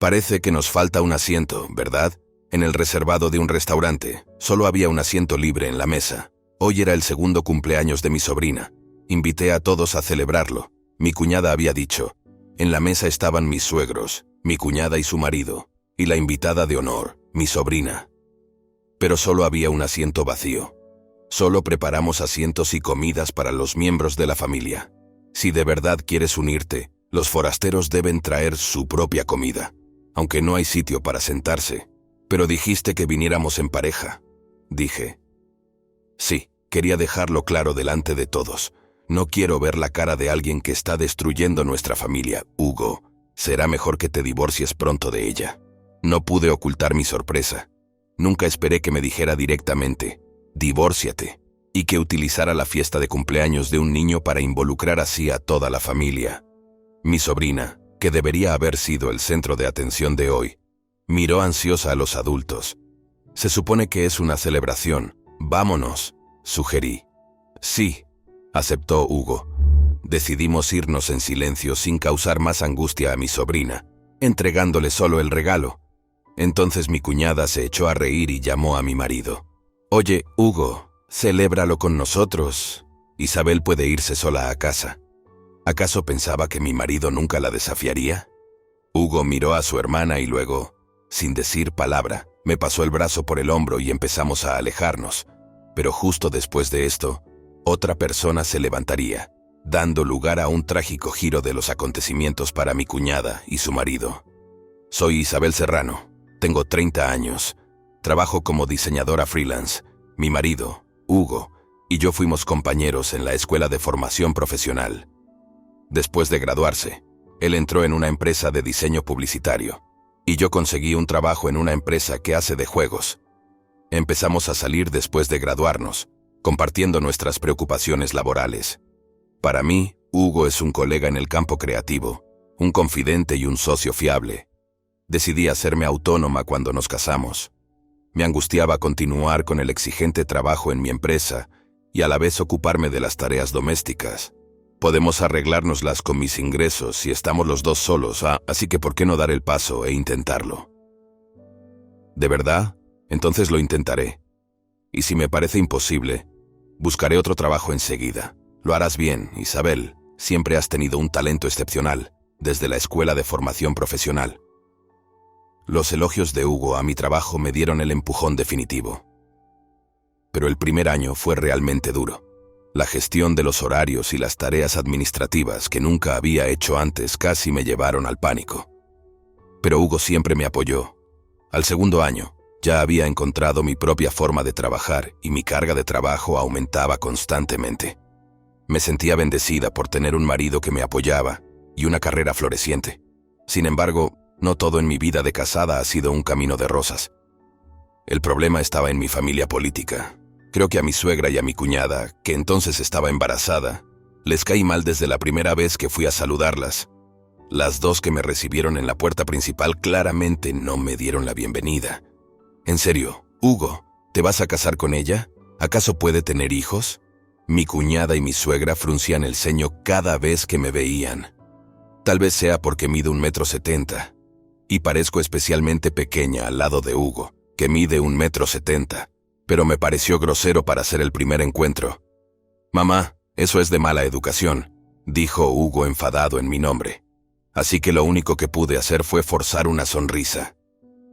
Parece que nos falta un asiento, ¿verdad? En el reservado de un restaurante, solo había un asiento libre en la mesa. Hoy era el segundo cumpleaños de mi sobrina. Invité a todos a celebrarlo. Mi cuñada había dicho. En la mesa estaban mis suegros, mi cuñada y su marido, y la invitada de honor, mi sobrina. Pero solo había un asiento vacío. Solo preparamos asientos y comidas para los miembros de la familia. Si de verdad quieres unirte, los forasteros deben traer su propia comida, aunque no hay sitio para sentarse. Pero dijiste que viniéramos en pareja. Dije. Sí, quería dejarlo claro delante de todos. No quiero ver la cara de alguien que está destruyendo nuestra familia, Hugo. Será mejor que te divorcies pronto de ella. No pude ocultar mi sorpresa. Nunca esperé que me dijera directamente, divórciate, y que utilizara la fiesta de cumpleaños de un niño para involucrar así a toda la familia. Mi sobrina, que debería haber sido el centro de atención de hoy, miró ansiosa a los adultos. Se supone que es una celebración. Vámonos, sugerí. Sí, aceptó Hugo. Decidimos irnos en silencio sin causar más angustia a mi sobrina, entregándole solo el regalo. Entonces mi cuñada se echó a reír y llamó a mi marido. Oye, Hugo, celébralo con nosotros. Isabel puede irse sola a casa. ¿Acaso pensaba que mi marido nunca la desafiaría? Hugo miró a su hermana y luego, sin decir palabra, me pasó el brazo por el hombro y empezamos a alejarnos. Pero justo después de esto, otra persona se levantaría, dando lugar a un trágico giro de los acontecimientos para mi cuñada y su marido. Soy Isabel Serrano, tengo 30 años, trabajo como diseñadora freelance. Mi marido, Hugo, y yo fuimos compañeros en la escuela de formación profesional. Después de graduarse, él entró en una empresa de diseño publicitario, y yo conseguí un trabajo en una empresa que hace de juegos. Empezamos a salir después de graduarnos, compartiendo nuestras preocupaciones laborales. Para mí, Hugo es un colega en el campo creativo, un confidente y un socio fiable. Decidí hacerme autónoma cuando nos casamos. Me angustiaba continuar con el exigente trabajo en mi empresa y a la vez ocuparme de las tareas domésticas. Podemos arreglárnoslas con mis ingresos si estamos los dos solos, así que ¿por qué no dar el paso e intentarlo? ¿De verdad? Entonces lo intentaré. Y si me parece imposible, buscaré otro trabajo enseguida. Lo harás bien, Isabel. Siempre has tenido un talento excepcional, desde la escuela de formación profesional. Los elogios de Hugo a mi trabajo me dieron el empujón definitivo. Pero el primer año fue realmente duro. La gestión de los horarios y las tareas administrativas que nunca había hecho antes casi me llevaron al pánico. Pero Hugo siempre me apoyó. Al segundo año, ya había encontrado mi propia forma de trabajar y mi carga de trabajo aumentaba constantemente. Me sentía bendecida por tener un marido que me apoyaba y una carrera floreciente. Sin embargo, no todo en mi vida de casada ha sido un camino de rosas. El problema estaba en mi familia política. Creo que a mi suegra y a mi cuñada, que entonces estaba embarazada, les caí mal desde la primera vez que fui a saludarlas. Las dos que me recibieron en la puerta principal claramente no me dieron la bienvenida. En serio, Hugo, ¿te vas a casar con ella? ¿Acaso puede tener hijos? Mi cuñada y mi suegra fruncían el ceño cada vez que me veían. Tal vez sea porque mido 1,70 m. Y parezco especialmente pequeña al lado de Hugo, que mide 1,70 m, pero me pareció grosero para hacer el primer encuentro. Mamá, eso es de mala educación, dijo Hugo enfadado en mi nombre. Así que lo único que pude hacer fue forzar una sonrisa.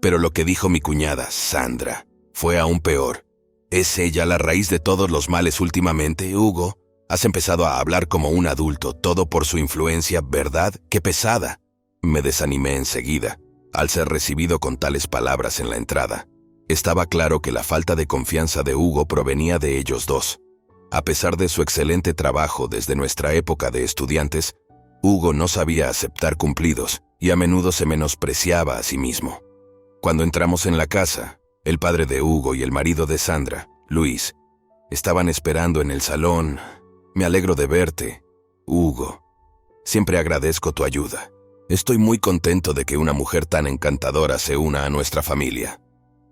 Pero lo que dijo mi cuñada, Sandra, fue aún peor. ¿Es ella la raíz de todos los males últimamente, Hugo? Has empezado a hablar como un adulto, todo por su influencia, ¿verdad? ¡Qué pesada! Me desanimé enseguida, al ser recibido con tales palabras en la entrada. Estaba claro que la falta de confianza de Hugo provenía de ellos dos. A pesar de su excelente trabajo desde nuestra época de estudiantes, Hugo no sabía aceptar cumplidos y a menudo se menospreciaba a sí mismo. Cuando entramos en la casa, el padre de Hugo y el marido de Sandra, Luis, estaban esperando en el salón. Me alegro de verte, Hugo. Siempre agradezco tu ayuda. Estoy muy contento de que una mujer tan encantadora se una a nuestra familia.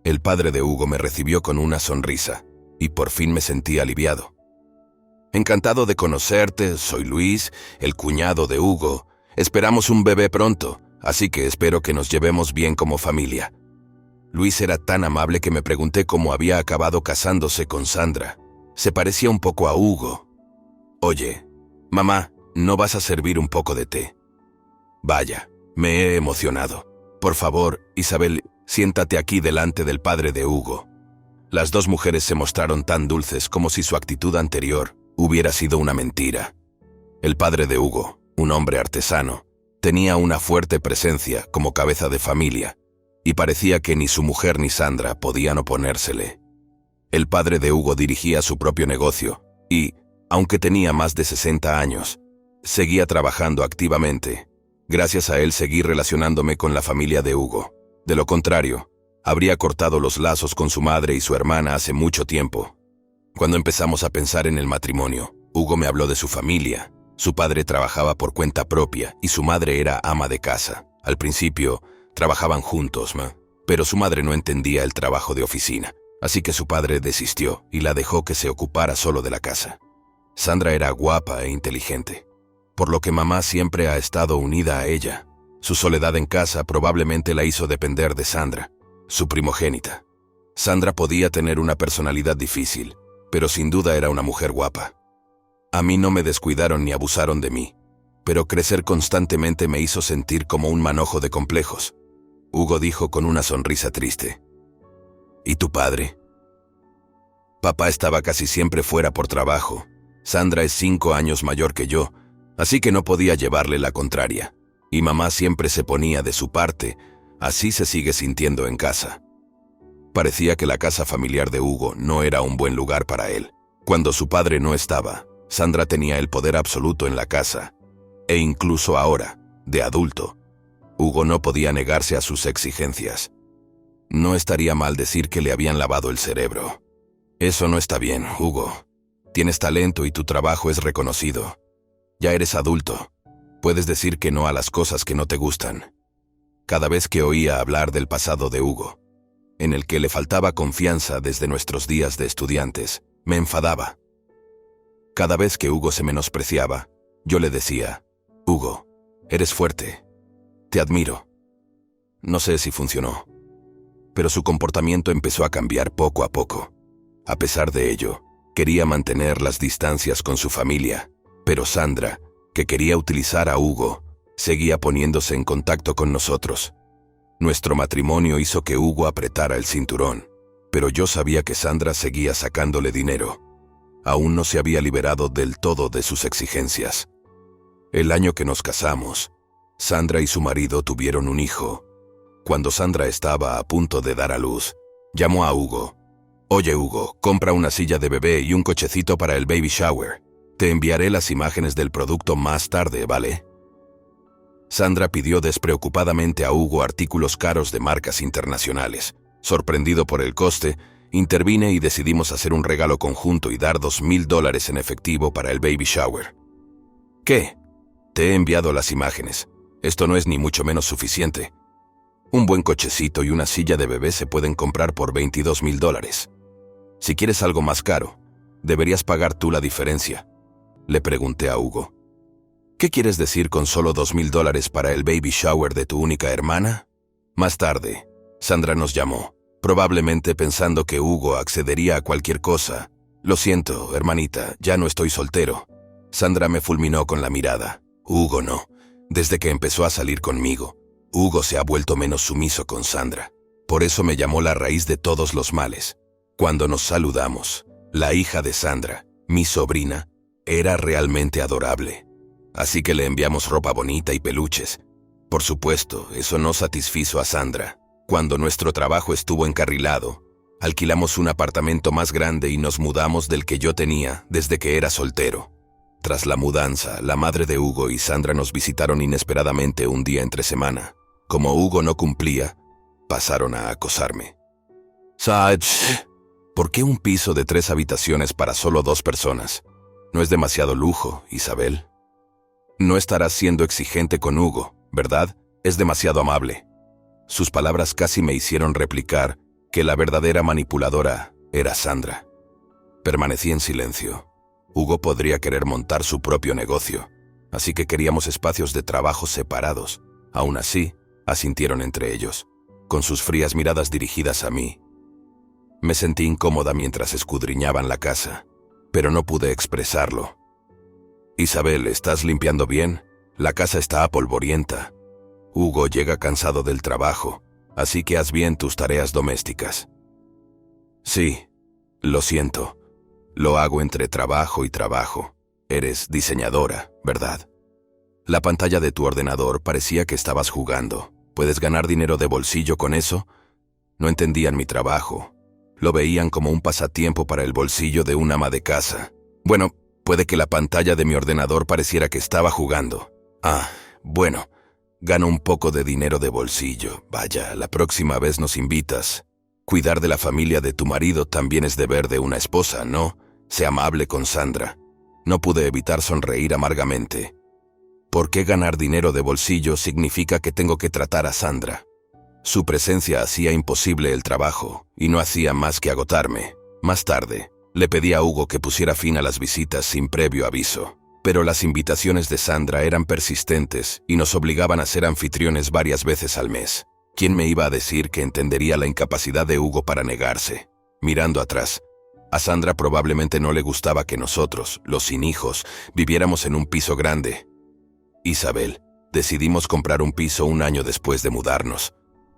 El padre de Hugo me recibió con una sonrisa, y por fin me sentí aliviado. Encantado de conocerte, soy Luis, el cuñado de Hugo. Esperamos un bebé pronto. así que espero que nos llevemos bien como familia. Luis era tan amable que me pregunté cómo había acabado casándose con Sandra. Se parecía un poco a Hugo. Oye, mamá, ¿no vas a servir un poco de té? Vaya, me he emocionado. Por favor, Isabel, siéntate aquí delante del padre de Hugo. Las dos mujeres se mostraron tan dulces como si su actitud anterior hubiera sido una mentira. El padre de Hugo, un hombre artesano, tenía una fuerte presencia como cabeza de familia, y parecía que ni su mujer ni Sandra podían oponérsele. El padre de Hugo dirigía su propio negocio y, aunque tenía más de 60 años, seguía trabajando activamente. Gracias a él seguí relacionándome con la familia de Hugo. De lo contrario, habría cortado los lazos con su madre y su hermana hace mucho tiempo. Cuando empezamos a pensar en el matrimonio, Hugo me habló de su familia. Su padre trabajaba por cuenta propia y su madre era ama de casa. Al principio, trabajaban juntos, pero su madre no entendía el trabajo de oficina, así que su padre desistió y la dejó que se ocupara solo de la casa. Sandra era guapa e inteligente, por lo que mamá siempre ha estado unida a ella. Su soledad en casa probablemente la hizo depender de Sandra, su primogénita. Sandra podía tener una personalidad difícil, pero sin duda era una mujer guapa. A mí no me descuidaron ni abusaron de mí, pero crecer constantemente me hizo sentir como un manojo de complejos. Hugo dijo con una sonrisa triste. ¿Y tu padre? Papá estaba casi siempre fuera por trabajo. Sandra es 5 años mayor que yo, así que no podía llevarle la contraria. Y mamá siempre se ponía de su parte, así se sigue sintiendo en casa. Parecía que la casa familiar de Hugo no era un buen lugar para él. Cuando su padre no estaba, Sandra tenía el poder absoluto en la casa. E incluso ahora, de adulto, Hugo no podía negarse a sus exigencias. No estaría mal decir que le habían lavado el cerebro. Eso no está bien, Hugo. Tienes talento y tu trabajo es reconocido. Ya eres adulto. Puedes decir que no a las cosas que no te gustan. Cada vez que oía hablar del pasado de Hugo, en el que le faltaba confianza desde nuestros días de estudiantes, me enfadaba. Cada vez que Hugo se menospreciaba, yo le decía, Hugo, eres fuerte. Te admiro. No sé si funcionó, pero su comportamiento empezó a cambiar poco a poco. A pesar de ello, quería mantener las distancias con su familia, pero Sandra, que quería utilizar a Hugo, seguía poniéndose en contacto con nosotros. Nuestro matrimonio hizo que Hugo apretara el cinturón, pero yo sabía que Sandra seguía sacándole dinero. Aún no se había liberado del todo de sus exigencias. El año que nos casamos, Sandra y su marido tuvieron un hijo. Cuando Sandra estaba a punto de dar a luz, llamó a Hugo. Oye, Hugo, compra una silla de bebé y un cochecito para el baby shower. Te enviaré las imágenes del producto más tarde, ¿vale? Sandra pidió despreocupadamente a Hugo artículos caros de marcas internacionales. Sorprendido por el coste, intervine y decidimos hacer un regalo conjunto y dar $2,000 en efectivo para el baby shower. ¿Qué? Te he enviado las imágenes. Esto no es ni mucho menos suficiente. Un buen cochecito y una silla de bebé se pueden comprar por $22,000. Si quieres algo más caro, deberías pagar tú la diferencia. Le pregunté a Hugo. ¿Qué quieres decir con solo $2,000 para el baby shower de tu única hermana? Más tarde, Sandra nos llamó, probablemente pensando que Hugo accedería a cualquier cosa. Lo siento, hermanita, ya no estoy soltero. Sandra me fulminó con la mirada. Hugo no. Desde que empezó a salir conmigo, Hugo se ha vuelto menos sumiso con Sandra. Por eso me llamó la raíz de todos los males. Cuando nos saludamos, la hija de Sandra, mi sobrina, era realmente adorable. Así que le enviamos ropa bonita y peluches. Por supuesto, eso no satisfizo a Sandra. Cuando nuestro trabajo estuvo encarrilado, alquilamos un apartamento más grande y nos mudamos del que yo tenía desde que era soltero. Tras la mudanza, la madre de Hugo y Sandra nos visitaron inesperadamente un día entre semana. Como Hugo no cumplía, pasaron a acosarme. ¿Por qué un piso de 3 habitaciones para solo 2 personas? ¿No es demasiado lujo, Isabel? No estarás siendo exigente con Hugo, ¿verdad? Es demasiado amable. Sus palabras casi me hicieron replicar que la verdadera manipuladora era Sandra. Permanecí en silencio. Hugo podría querer montar su propio negocio, así que queríamos espacios de trabajo separados, Aún así, asintieron entre ellos, con sus frías miradas dirigidas a mí. Me sentí incómoda mientras escudriñaban la casa, pero no pude expresarlo. Isabel, ¿estás limpiando bien? La casa está apolvorienta. Hugo llega cansado del trabajo, así que haz bien tus tareas domésticas. Sí, lo siento. Lo hago entre trabajo y trabajo. Eres diseñadora, ¿verdad? La pantalla de tu ordenador parecía que estabas jugando. ¿Puedes ganar dinero de bolsillo con eso? No entendían mi trabajo. Lo veían como un pasatiempo para el bolsillo de un ama de casa. Bueno, puede que la pantalla de mi ordenador pareciera que estaba jugando. Bueno, gano un poco de dinero de bolsillo. Vaya, la próxima vez nos invitas. Cuidar de la familia de tu marido también es deber de una esposa, ¿no? Sé amable con Sandra. No pude evitar sonreír amargamente. ¿Por qué ganar dinero de bolsillo significa que tengo que tratar a Sandra? Su presencia hacía imposible el trabajo, y no hacía más que agotarme. Más tarde, le pedí a Hugo que pusiera fin a las visitas sin previo aviso. Pero las invitaciones de Sandra eran persistentes y nos obligaban a ser anfitriones varias veces al mes. ¿Quién me iba a decir que entendería la incapacidad de Hugo para negarse? Mirando atrás, a Sandra probablemente no le gustaba que nosotros, los sin hijos, viviéramos en un piso grande. Isabel, decidimos comprar un piso un año después de mudarnos.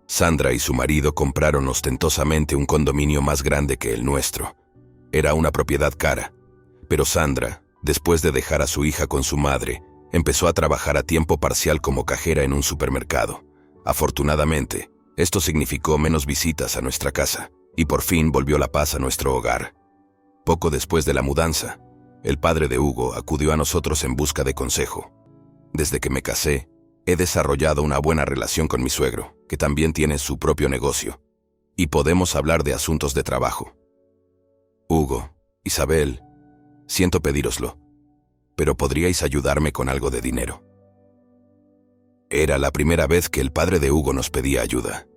Sandra y su marido compraron ostentosamente un condominio más grande que el nuestro. Era una propiedad cara, pero Sandra, después de dejar a su hija con su madre, empezó a trabajar a tiempo parcial como cajera en un supermercado. Afortunadamente, esto significó menos visitas a nuestra casa, y por fin volvió la paz a nuestro hogar. Poco después de la mudanza, el padre de Hugo acudió a nosotros en busca de consejo. Desde que me casé, he desarrollado una buena relación con mi suegro, que también tiene su propio negocio, y podemos hablar de asuntos de trabajo. Hugo, Isabel, siento pedíroslo, pero ¿podríais ayudarme con algo de dinero? Era la primera vez que el padre de Hugo nos pedía ayuda.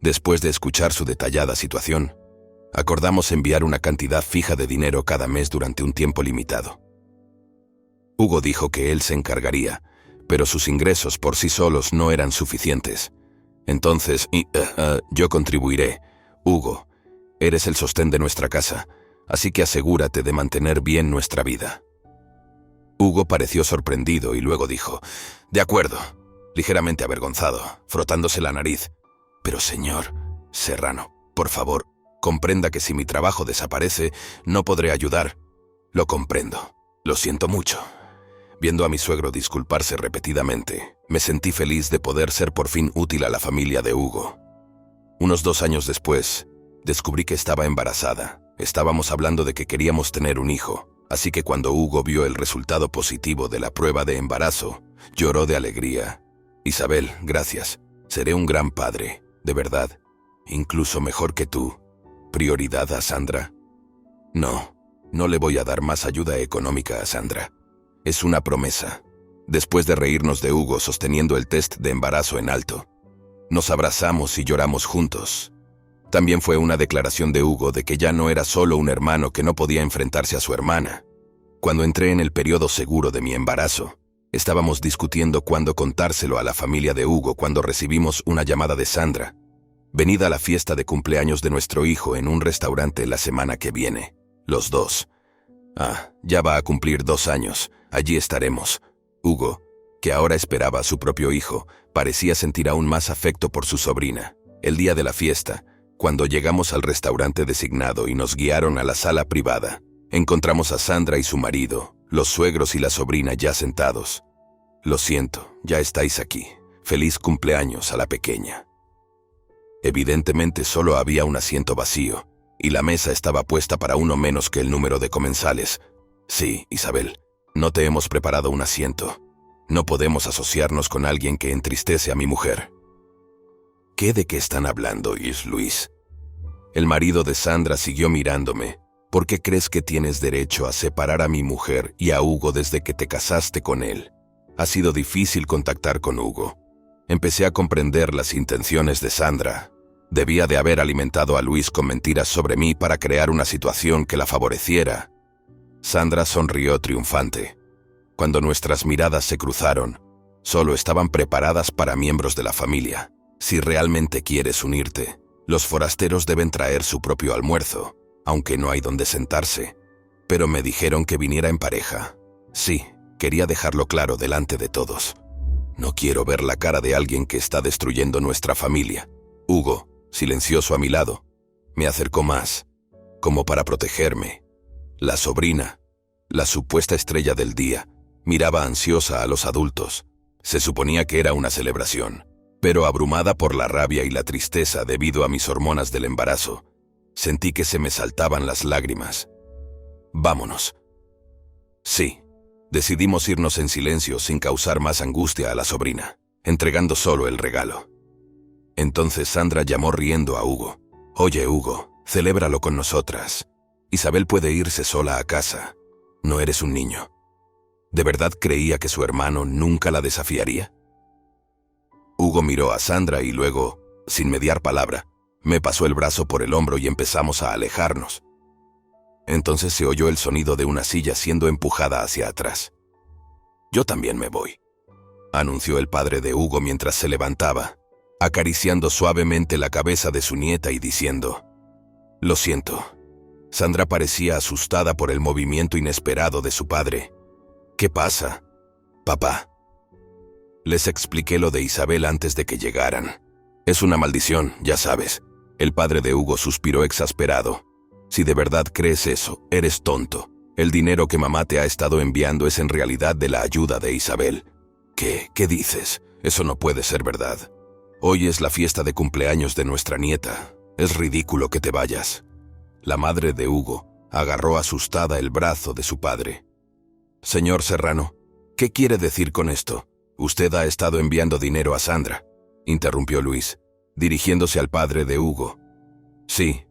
Después de escuchar su detallada situación, acordamos enviar una cantidad fija de dinero cada mes durante un tiempo limitado. Hugo dijo que él se encargaría, pero sus ingresos por sí solos no eran suficientes. Entonces, yo contribuiré. Hugo, eres el sostén de nuestra casa, así que asegúrate de mantener bien nuestra vida. Hugo pareció sorprendido y luego dijo, «De acuerdo», ligeramente avergonzado, frotándose la nariz. «Pero señor Serrano, por favor, comprenda que si mi trabajo desaparece, no podré ayudar». «Lo comprendo. Lo siento mucho». Viendo a mi suegro disculparse repetidamente, me sentí feliz de poder ser por fin útil a la familia de Hugo. Unos 2 años después, descubrí que estaba embarazada. Estábamos hablando de que queríamos tener un hijo, así que cuando Hugo vio el resultado positivo de la prueba de embarazo, lloró de alegría. «Isabel, gracias. Seré un gran padre, de verdad. Incluso mejor que tú. ¿Prioridad a Sandra?» No le voy a dar más ayuda económica a Sandra. Es una promesa. Después de reírnos de Hugo sosteniendo el test de embarazo en alto, nos abrazamos y lloramos juntos. También fue una declaración de Hugo de que ya no era solo un hermano que no podía enfrentarse a su hermana. Cuando entré en el periodo seguro de mi embarazo, estábamos discutiendo cuándo contárselo a la familia de Hugo cuando recibimos una llamada de Sandra. «Venid a la fiesta de cumpleaños de nuestro hijo en un restaurante la semana que viene. Los dos». Ya va a cumplir 2 años. Allí estaremos. Hugo, que ahora esperaba a su propio hijo, parecía sentir aún más afecto por su sobrina. El día de la fiesta, cuando llegamos al restaurante designado y nos guiaron a la sala privada, encontramos a Sandra y su marido, los suegros y la sobrina ya sentados. «Lo siento, ya estáis aquí. Feliz cumpleaños a la pequeña». Evidentemente solo había un asiento vacío, y la mesa estaba puesta para uno menos que el número de comensales. «Sí, Isabel, no te hemos preparado un asiento. No podemos asociarnos con alguien que entristece a mi mujer». ¿De qué están hablando, Luis? El marido de Sandra siguió mirándome. «¿Por qué crees que tienes derecho a separar a mi mujer y a Hugo desde que te casaste con él? Ha sido difícil contactar con Hugo». Empecé a comprender las intenciones de Sandra. Debía de haber alimentado a Luis con mentiras sobre mí para crear una situación que la favoreciera. Sandra sonrió triunfante. Cuando nuestras miradas se cruzaron, Solo estaban preparadas para miembros de la familia. Si realmente quieres unirte, los forasteros deben traer su propio almuerzo, aunque no hay donde sentarse. Pero me dijeron que viniera en pareja. Sí, quería dejarlo claro delante de todos. No quiero ver la cara de alguien que está destruyendo nuestra familia. Hugo, silencioso a mi lado, me acercó más, como para protegerme. La sobrina, la supuesta estrella del día, miraba ansiosa a los adultos. Se suponía que era una celebración, pero abrumada por la rabia y la tristeza debido a mis hormonas del embarazo, sentí que se me saltaban las lágrimas. Vámonos. Sí, decidimos irnos en silencio sin causar más angustia a la sobrina, entregando solo el regalo. Entonces Sandra llamó riendo a Hugo. Oye, Hugo, celébralo con nosotras. Isabel puede irse sola a casa. No eres un niño. ¿De verdad creía que su hermano nunca la desafiaría? Hugo miró a Sandra y luego, sin mediar palabra, me pasó el brazo por el hombro y empezamos a alejarnos. Entonces se oyó el sonido de una silla siendo empujada hacia atrás. Yo también me voy, anunció el padre de Hugo mientras se levantaba, acariciando suavemente la cabeza de su nieta y diciendo: Lo siento. Sandra parecía asustada por el movimiento inesperado de su padre. ¿Qué pasa, papá? Les expliqué lo de Isabel antes de que llegaran. Es una maldición, ya sabes. El padre de Hugo suspiró exasperado. Si de verdad crees eso, eres tonto. El dinero que mamá te ha estado enviando es en realidad de la ayuda de Isabel. ¿Qué dices? Eso no puede ser verdad. Hoy es la fiesta de cumpleaños de nuestra nieta. Es ridículo que te vayas. La madre de Hugo agarró asustada el brazo de su padre. Señor Serrano, ¿qué quiere decir con esto? Usted ha estado enviando dinero a Sandra, interrumpió Luis, dirigiéndose al padre de Hugo. Sí,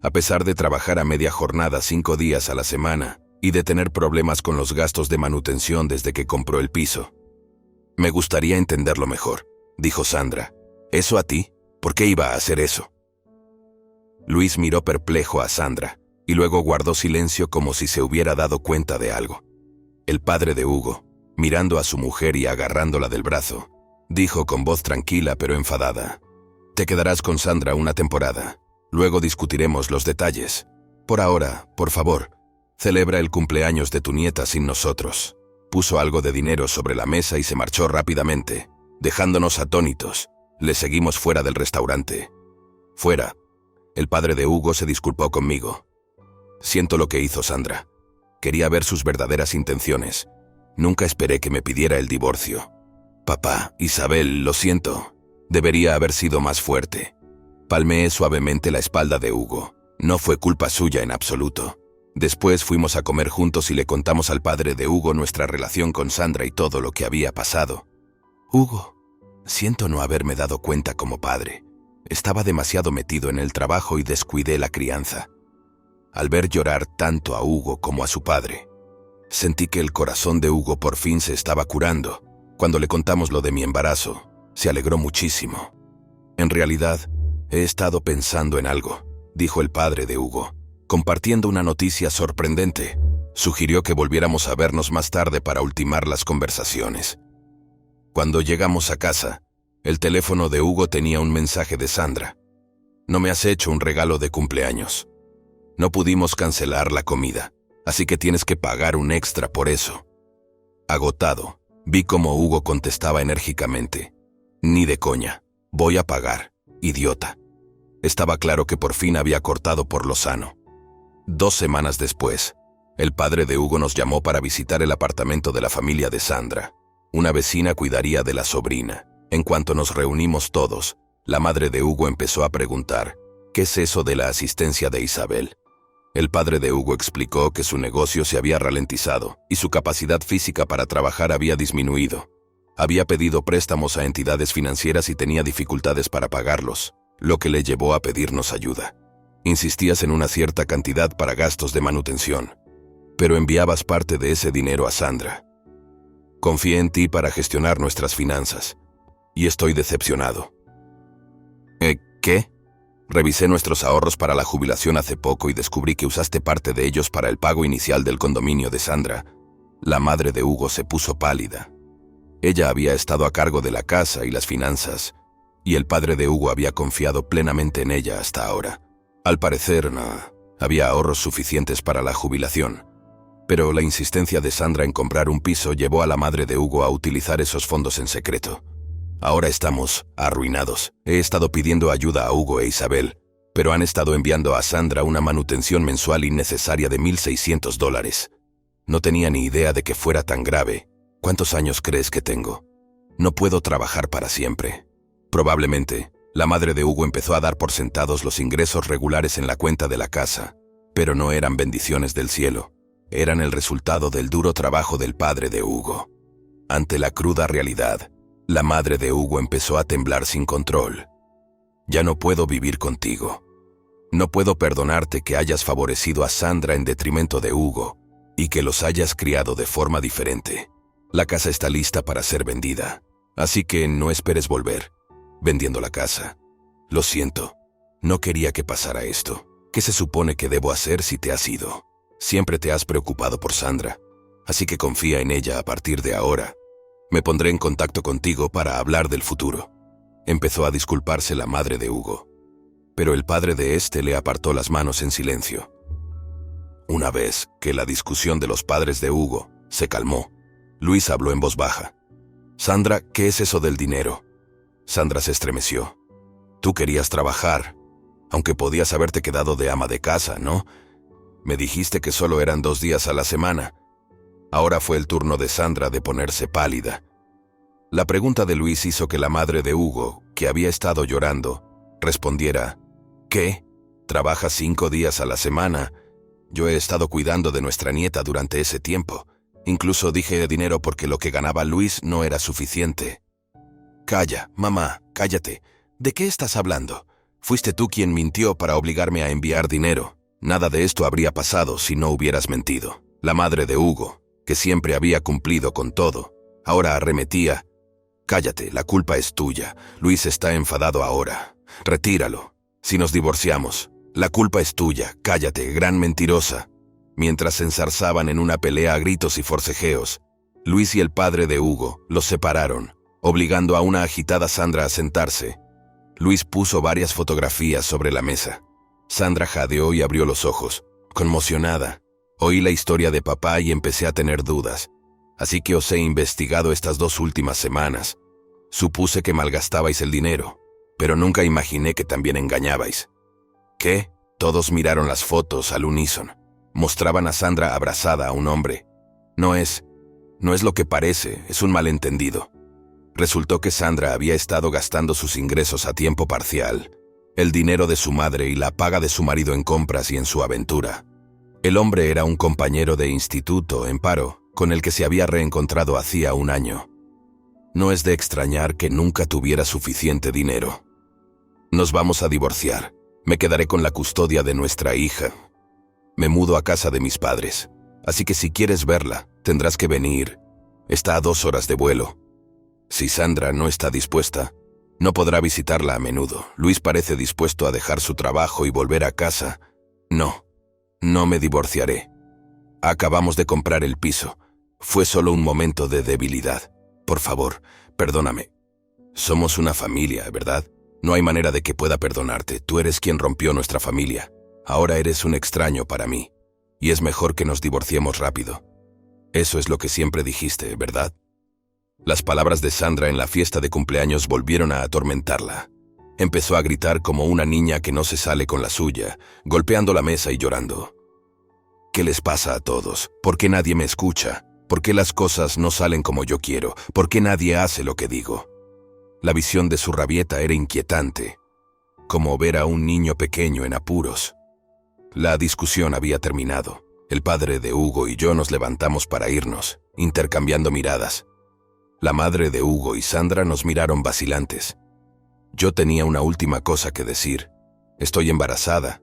a pesar de trabajar a media jornada 5 días a la semana y de tener problemas con los gastos de manutención desde que compró el piso. Me gustaría entenderlo mejor, dijo Sandra. ¿Eso a ti? ¿Por qué iba a hacer eso? Luis miró perplejo a Sandra y luego guardó silencio como si se hubiera dado cuenta de algo. El padre de Hugo, mirando a su mujer y agarrándola del brazo, dijo con voz tranquila pero enfadada: Te quedarás con Sandra una temporada. Luego discutiremos los detalles. Por ahora, por favor, celebra el cumpleaños de tu nieta sin nosotros. Puso algo de dinero sobre la mesa y se marchó rápidamente, dejándonos atónitos. Le seguimos fuera del restaurante. Fuera. El padre de Hugo se disculpó conmigo. Siento lo que hizo Sandra. Quería ver sus verdaderas intenciones. Nunca esperé que me pidiera el divorcio. Papá, Isabel, lo siento. Debería haber sido más fuerte. Palmeé suavemente la espalda de Hugo. No fue culpa suya en absoluto. Después fuimos a comer juntos y le contamos al padre de Hugo nuestra relación con Sandra y todo lo que había pasado. Hugo, siento no haberme dado cuenta como padre. Estaba demasiado metido en el trabajo y descuidé la crianza. Al ver llorar tanto a Hugo como a su padre, sentí que el corazón de Hugo por fin se estaba curando. Cuando le contamos lo de mi embarazo, se alegró muchísimo. En realidad, he estado pensando en algo, dijo el padre de Hugo, compartiendo una noticia sorprendente. Sugirió que volviéramos a vernos más tarde para ultimar las conversaciones. Cuando llegamos a casa, el teléfono de Hugo tenía un mensaje de Sandra. No me has hecho un regalo de cumpleaños. No pudimos cancelar la comida, así que tienes que pagar un extra por eso. Agotado, vi cómo Hugo contestaba enérgicamente. Ni de coña, voy a pagar, idiota. Estaba claro que por fin había cortado por lo sano. 2 semanas después, el padre de Hugo nos llamó para visitar el apartamento de la familia de Sandra. Una vecina cuidaría de la sobrina. En cuanto nos reunimos todos, la madre de Hugo empezó a preguntar: ¿qué es eso de la asistencia de Isabel? El padre de Hugo explicó que su negocio se había ralentizado y su capacidad física para trabajar había disminuido. Había pedido préstamos a entidades financieras y tenía dificultades para pagarlos, lo que le llevó a pedirnos ayuda. Insistías en una cierta cantidad para gastos de manutención, pero enviabas parte de ese dinero a Sandra. Confié en ti para gestionar nuestras finanzas, y estoy decepcionado. ¿Qué? Revisé nuestros ahorros para la jubilación hace poco y descubrí que usaste parte de ellos para el pago inicial del condominio de Sandra. La madre de Hugo se puso pálida. Ella había estado a cargo de la casa y las finanzas, y el padre de Hugo había confiado plenamente en ella hasta ahora. Al parecer, no, había ahorros suficientes para la jubilación, pero la insistencia de Sandra en comprar un piso llevó a la madre de Hugo a utilizar esos fondos en secreto. Ahora estamos arruinados. He estado pidiendo ayuda a Hugo e Isabel, pero han estado enviando a Sandra una manutención mensual innecesaria de $1,600. No tenía ni idea de que fuera tan grave. ¿Cuántos años crees que tengo? No puedo trabajar para siempre. Probablemente, la madre de Hugo empezó a dar por sentados los ingresos regulares en la cuenta de la casa, pero no eran bendiciones del cielo. Eran el resultado del duro trabajo del padre de Hugo. Ante la cruda realidad, la madre de Hugo empezó a temblar sin control. Ya no puedo vivir contigo. No puedo perdonarte que hayas favorecido a Sandra en detrimento de Hugo y que los hayas criado de forma diferente. La casa está lista para ser vendida, así que no esperes volver, vendiendo la casa. Lo siento, no quería que pasara esto. ¿Qué se supone que debo hacer si te has ido? Siempre te has preocupado por Sandra, así que confía en ella a partir de ahora. Me pondré en contacto contigo para hablar del futuro. Empezó a disculparse la madre de Hugo, pero el padre de este le apartó las manos en silencio. Una vez que la discusión de los padres de Hugo se calmó, Luis habló en voz baja. Sandra, ¿qué es eso del dinero? Sandra se estremeció. Tú querías trabajar, aunque podías haberte quedado de ama de casa, ¿no? Me dijiste que solo eran 2 días a la semana. Ahora fue el turno de Sandra de ponerse pálida. La pregunta de Luis hizo que la madre de Hugo, que había estado llorando, respondiera, ¿qué? ¿Trabajas 5 días a la semana? Yo he estado cuidando de nuestra nieta durante ese tiempo. Incluso dije dinero porque lo que ganaba Luis no era suficiente. Calla, mamá, cállate. ¿De qué estás hablando? Fuiste tú quien mintió para obligarme a enviar dinero. Nada de esto habría pasado si no hubieras mentido. La madre de Hugo, que siempre había cumplido con todo, ahora arremetía. Cállate, la culpa es tuya. Luis está enfadado ahora. Retíralo. Si nos divorciamos, la culpa es tuya. Cállate, gran mentirosa. Mientras se enzarzaban en una pelea a gritos y forcejeos, Luis y el padre de Hugo los separaron, obligando a una agitada Sandra a sentarse. Luis puso varias fotografías sobre la mesa. Sandra jadeó y abrió los ojos, conmocionada. Oí la historia de papá y empecé a tener dudas. Así que os he investigado estas 2 últimas semanas. Supuse que malgastabais el dinero, pero nunca imaginé que también engañabais. ¿Qué? Todos miraron las fotos al unísono. Mostraban a Sandra abrazada a un hombre. No es lo que parece, es un malentendido. Resultó que Sandra había estado gastando sus ingresos a tiempo parcial, el dinero de su madre y la paga de su marido en compras y en su aventura. El hombre era un compañero de instituto en paro, con el que se había reencontrado hacía 1 año. No es de extrañar que nunca tuviera suficiente dinero. Nos vamos a divorciar. Me quedaré con la custodia de nuestra hija. Me mudo a casa de mis padres, así que si quieres verla, tendrás que venir. Está a 2 horas de vuelo. Si Sandra no está dispuesta, no podrá visitarla a menudo. Luis parece dispuesto a dejar su trabajo y volver a casa. No me divorciaré. Acabamos de comprar el piso. Fue solo un momento de debilidad. Por favor, perdóname. Somos una familia, ¿verdad? No hay manera de que pueda perdonarte. Tú eres quien rompió nuestra familia. Ahora eres un extraño para mí. Y es mejor que nos divorciemos rápido. Eso es lo que siempre dijiste, ¿verdad? Las palabras de Sandra en la fiesta de cumpleaños volvieron a atormentarla. Empezó a gritar como una niña que no se sale con la suya, golpeando la mesa y llorando. ¿Qué les pasa a todos? ¿Por qué nadie me escucha? ¿Por qué las cosas no salen como yo quiero? ¿Por qué nadie hace lo que digo? La visión de su rabieta era inquietante, como ver a un niño pequeño en apuros. La discusión había terminado. El padre de Hugo y yo nos levantamos para irnos, intercambiando miradas. La madre de Hugo y Sandra nos miraron vacilantes. Yo tenía una última cosa que decir. Estoy embarazada.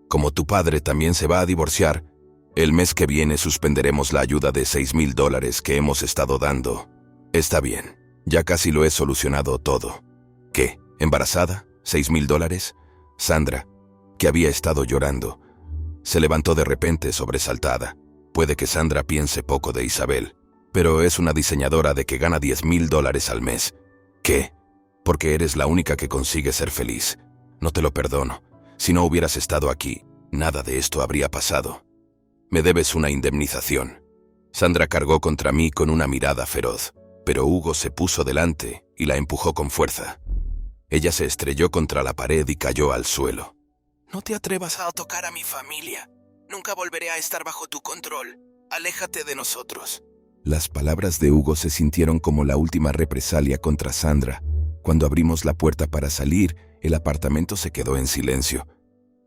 Como tu padre también se va a divorciar, el mes que viene suspenderemos la ayuda de $6,000 que hemos estado dando. Está bien, ya casi lo he solucionado todo. ¿Qué? ¿Embarazada? $6,000? Sandra, que había estado llorando, se levantó de repente sobresaltada. Puede que Sandra piense poco de Isabel, Pero es una diseñadora de que gana $10,000 al mes. ¿Qué? Porque eres la única que consigue ser feliz. No te lo perdono. Si no hubieras estado aquí, nada de esto habría pasado. Me debes una indemnización. Sandra cargó contra mí con una mirada feroz, pero Hugo se puso delante y la empujó con fuerza. Ella se estrelló contra la pared y cayó al suelo. No te atrevas a tocar a mi familia. Nunca volveré a estar bajo tu control. Aléjate de nosotros. Las palabras de Hugo se sintieron como la última represalia contra Sandra. Cuando abrimos la puerta para salir, el apartamento se quedó en silencio,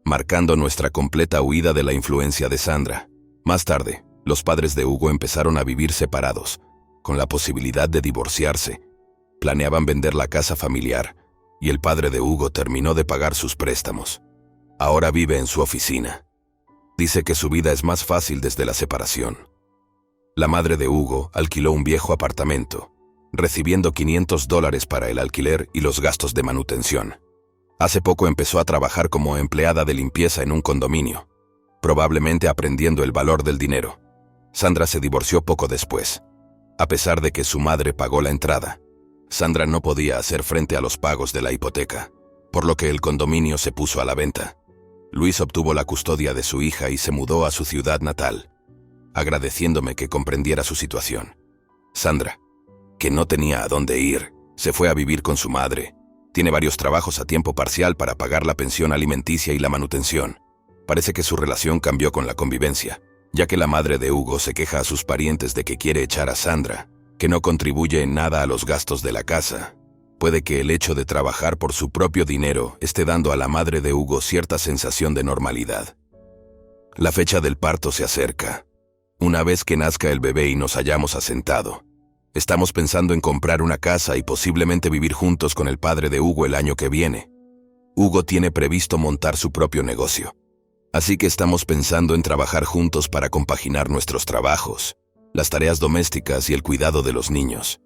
marcando nuestra completa huida de la influencia de Sandra. Más tarde, los padres de Hugo empezaron a vivir separados, con la posibilidad de divorciarse. Planeaban vender la casa familiar, y el padre de Hugo terminó de pagar sus préstamos. Ahora vive en su oficina. Dice que su vida es más fácil desde la separación. La madre de Hugo alquiló un viejo apartamento, recibiendo $500 para el alquiler y los gastos de manutención. Hace poco empezó a trabajar como empleada de limpieza en un condominio, probablemente aprendiendo el valor del dinero. Sandra se divorció poco después. A pesar de que su madre pagó la entrada, Sandra no podía hacer frente a los pagos de la hipoteca, por lo que el condominio se puso a la venta. Luis obtuvo la custodia de su hija y se mudó a su ciudad natal, agradeciéndome que comprendiera su situación. Sandra, que no tenía a dónde ir, se fue a vivir con su madre. Tiene varios trabajos a tiempo parcial para pagar la pensión alimenticia y la manutención. Parece que su relación cambió con la convivencia, ya que la madre de Hugo se queja a sus parientes de que quiere echar a Sandra, que no contribuye en nada a los gastos de la casa. Puede que el hecho de trabajar por su propio dinero esté dando a la madre de Hugo cierta sensación de normalidad. La fecha del parto se acerca. Una vez que nazca el bebé y nos hayamos asentado, estamos pensando en comprar una casa y posiblemente vivir juntos con el padre de Hugo el año que viene. Hugo tiene previsto montar su propio negocio. Así que estamos pensando en trabajar juntos para compaginar nuestros trabajos, las tareas domésticas y el cuidado de los niños.